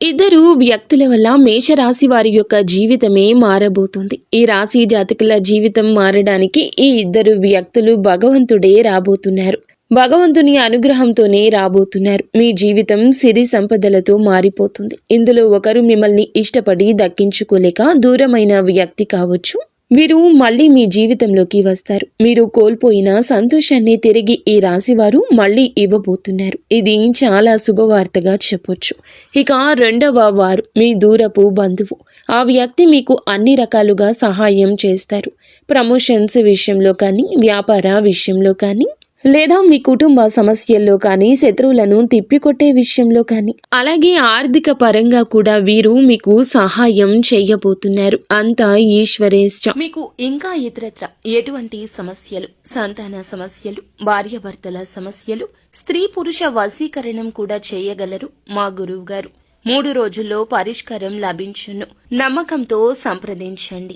ఇద్దరు వ్యక్తుల వల్ల మేషరాశి వారి యొక్క జీవితమే మారబోతుంది. ఈ రాశి జాతకుల జీవితం మారడానికి ఈ ఇద్దరు వ్యక్తులు భగవంతుడే రాబోతున్నారు. భగవంతుని అనుగ్రహంతోనే రాబోతున్నారు. మీ జీవితం సిరి సంపదలతో మారిపోతుంది. ఇందులో ఒకరు మిమ్మల్ని ఇష్టపడి దక్కించుకోలేక దూరమైన వ్యక్తి కావచ్చు. వీరు మళ్ళీ మీ జీవితంలోకి వస్తారు. మీరు కోల్పోయిన సంతోషాన్ని తిరిగి ఈ రాశివారు మళ్ళీ ఇవ్వబోతున్నారు. ఇది చాలా శుభవార్తగా చెప్పొచ్చు. ఇక రెండవ వారు మీ దూరపు బంధువు. ఆ వ్యక్తి మీకు అన్ని రకాలుగా సహాయం చేస్తారు. ప్రమోషన్స్ విషయంలో కానీ, వ్యాపార విషయంలో కానీ, లేదా మీ కుటుంబ సమస్యల్లో కానీ, శత్రువులను తిప్పికొట్టే విషయంలో కానీ, అలాగే ఆర్థిక పరంగా కూడా వీరు మీకు సహాయం చేయబోతున్నారు. అంతా ఈశ్వరేష్ట. మీకు ఇంకా ఇతరత్ర ఎటువంటి సమస్యలు, సంతాన సమస్యలు, భార్యాభర్తల సమస్యలు, స్త్రీ పురుష వశీకరణం కూడా చేయగలరు మా గురువు గారు. 3 రోజుల్లో పరిష్కారం లభించును. నమ్మకంతో సంప్రదించండి.